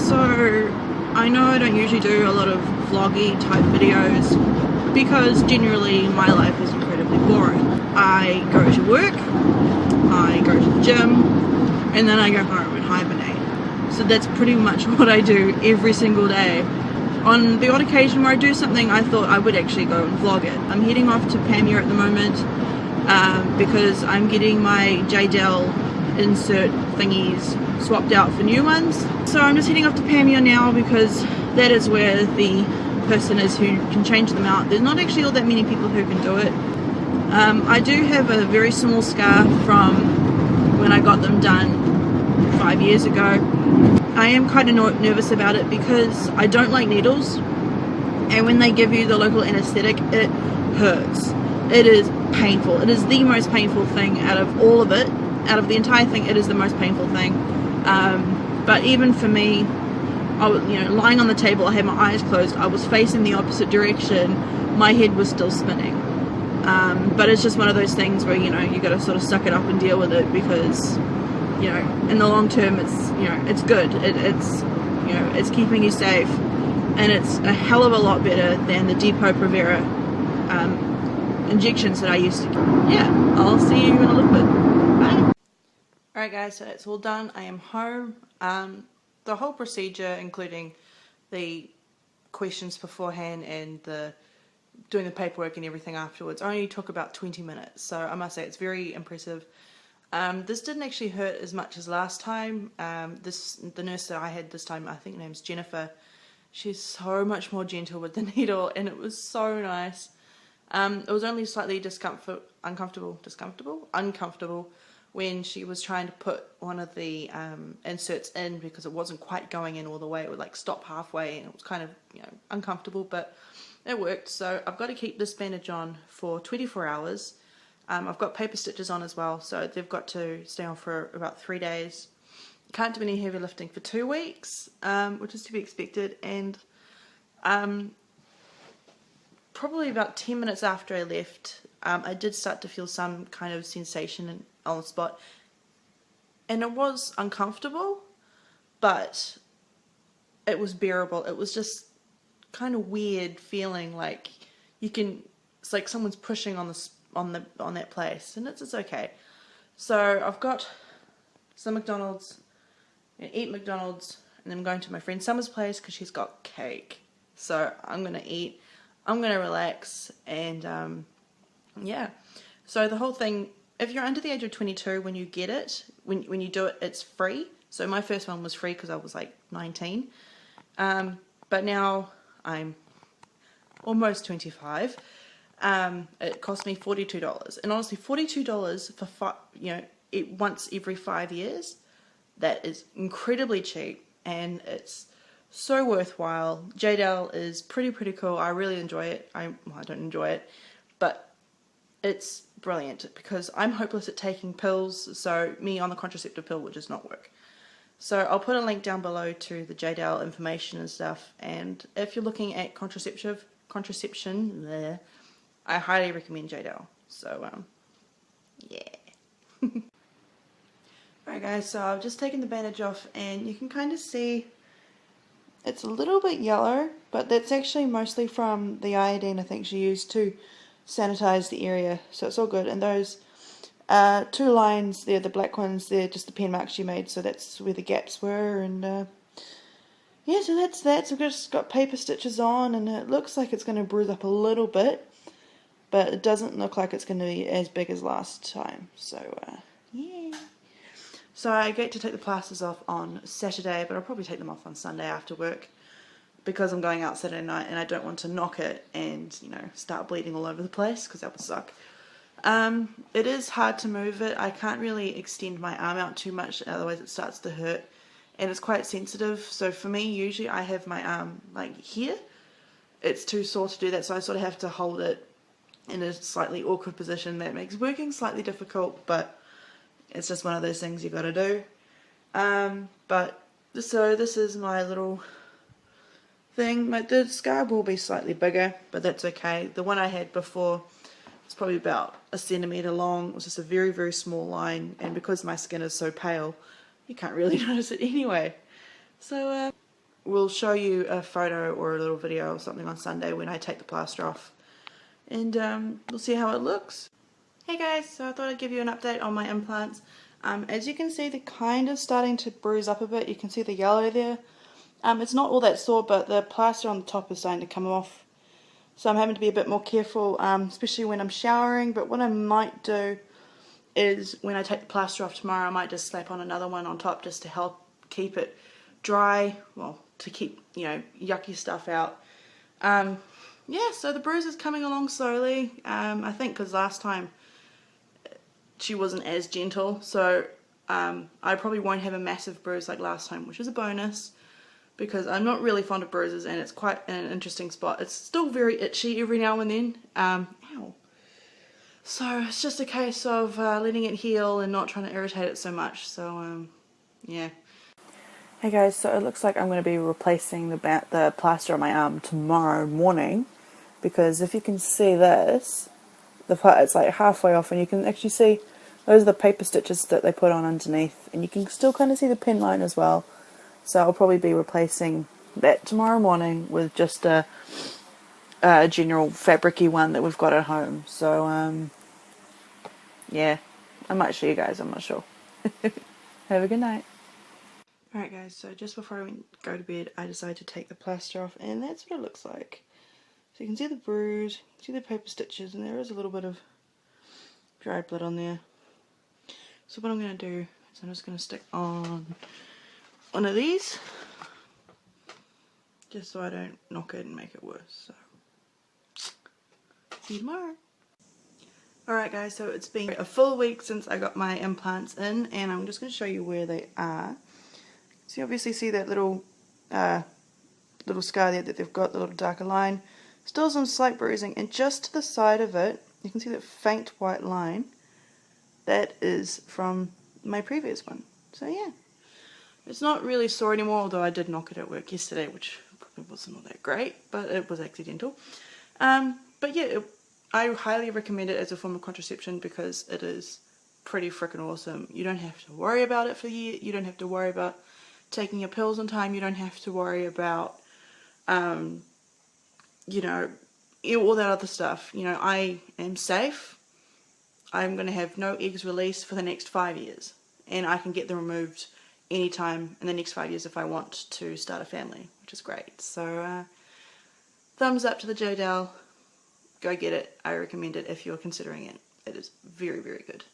So I know I don't usually do a lot of vloggy type videos because generally my life is incredibly boring. I go to work, I go to the gym, and then I go home and hibernate. So that's pretty much what I do every single day. On the odd occasion where I do something, I thought I would actually go and vlog it. I'm heading off to Pamir at the moment because I'm getting my Jadelle insert thingies swapped out for new ones. So I'm just heading off to Pamir now because that is where the person is who can change them out. There's not actually all that many people who can do it. I do have a very small scar from when I got them done 5 years ago. I am kind of nervous about it because I don't like needles, and when they give you the local anesthetic, it hurts. It is painful. It is the most painful thing out of all of it. Out of the entire thing, it is the most painful thing. But even for me, I was, lying on the table, I had my eyes closed, I was facing the opposite direction, my head was still spinning. But it's just one of those things where, you got to sort of suck it up and deal with it because, in the long term, it's good. It's keeping you safe, and it's a hell of a lot better than the Depo-Provera injections that I used to get. Yeah, I'll see you in a little bit. Bye. Alright guys, so it's all done. I am home. The whole procedure, including the questions beforehand and doing the paperwork and everything afterwards, only took about 20 minutes. So I must say it's very impressive. This didn't actually hurt as much as last time. The nurse that I had this time, I think her name's Jennifer, she's so much more gentle with the needle, and it was so nice. It was only slightly uncomfortable when she was trying to put one of the inserts in because it wasn't quite going in all the way. It would like stop halfway, and it was kind of uncomfortable, but it worked. So I've got to keep this bandage on for 24 hours. I've got paper stitches on as well, so they've got to stay on for about 3 days. Can't do any heavy lifting for 2 weeks, which is to be expected. And probably about 10 minutes after I left, I did start to feel some kind of sensation on the spot, and it was uncomfortable, but it was bearable. It was just kind of weird feeling like it's like someone's pushing on that place, and it's okay. So I've got some McDonald's, and eat McDonald's, and then I'm going to my friend Summer's place because she's got cake. So I'm gonna eat, I'm gonna relax, and yeah. So the whole thing, if you're under the age of 22 when you get it, when you do it, it's free. So my first one was free because I was like 19, but now I'm almost 25. It cost me $42, and honestly, $42 for once every 5 years, that is incredibly cheap, and it's so worthwhile. Jadelle is pretty cool. I really enjoy it. I don't enjoy it, but it's brilliant because I'm hopeless at taking pills, so me on the contraceptive pill would just not work. So I'll put a link down below to the Jadelle information and stuff, and if you're looking at contraception there, I highly recommend Jadelle. So yeah. Alright guys, so I've just taken the bandage off, and you can kind of see it's a little bit yellow, but that's actually mostly from the iodine I think she used to sanitize the area, so it's all good. And those 2 lines there, the black ones, they're just the pen marks she made, so that's where the gaps were. And yeah, so that's that. So I've just got paper stitches on, and it looks like it's going to bruise up a little bit, but it doesn't look like it's going to be as big as last time. So yeah. So I get to take the plasters off on Saturday, but I'll probably take them off on Sunday after work because I'm going out Saturday night, and I don't want to knock it and start bleeding all over the place because that would suck. It is hard to move it. I can't really extend my arm out too much, otherwise it starts to hurt, and it's quite sensitive. So for me, usually I have my arm like here. It's too sore to do that, so I sort of have to hold it in a slightly awkward position. That makes working slightly difficult, but it's just one of those things you got to do. So this is my little thing. The scar will be slightly bigger, but that's okay. The one I had before was probably about 1 centimeter long. It was just a very small line, and because my skin is so pale, you can't really notice it anyway. So will show you a photo or a little video or something on Sunday when I take the plaster off, and we'll see how it looks. Hey guys, so I thought I'd give you an update on my implants. As you can see, they're kind of starting to bruise up a bit. You can see the yellow there. It's not all that sore, but the plaster on the top is starting to come off. So I'm having to be a bit more careful, especially when I'm showering. But what I might do is when I take the plaster off tomorrow, I might just slap on another one on top just to help keep it dry, well, to keep, you know, yucky stuff out. Yeah, so the bruise is coming along slowly. I think because last time she wasn't as gentle, so I probably won't have a massive bruise like last time, which is a bonus, because I'm not really fond of bruises and it's quite an interesting spot. It's still very itchy every now and then. Ow. So it's just a case of letting it heal and not trying to irritate it so much. So yeah. Hey guys, so it looks like I'm going to be replacing the plaster on my arm tomorrow morning, because if you can see this, the part, it's like halfway off, and you can actually see those are the paper stitches that they put on underneath, and you can still kind of see the pin line as well. So I'll probably be replacing that tomorrow morning with just a general fabric-y one that we've got at home. So yeah, I might show you guys, I'm not sure. Have a good night. Alright guys, so just before I go to bed, I decided to take the plaster off, and that's what it looks like. So you can see the bruise, see the paper stitches, and there is a little bit of dried blood on there. So what I'm going to do is I'm just going to stick on one of these, just so I don't knock it and make it worse. So, see you tomorrow. Alright guys, so it's been a full week since I got my implants in, and I'm just going to show you where they are. So you obviously see that little scar there that they've got, the little darker line. Still some slight bruising, and just to the side of it, you can see that faint white line. That is from my previous one. So yeah, it's not really sore anymore, although I did knock it at work yesterday, which probably wasn't all that great, but it was accidental. But yeah, I highly recommend it as a form of contraception because it is pretty freaking awesome. You don't have to worry about it for a year. You don't have to worry about taking your pills on time. You don't have to worry about, you know, all that other stuff. You know, I am safe. I'm going to have no eggs released for the next 5 years, and I can get them removed anytime in the next 5 years if I want to start a family, which is great. So thumbs up to the Jadelle. Go get it. I recommend it if you're considering it. It is very, very good.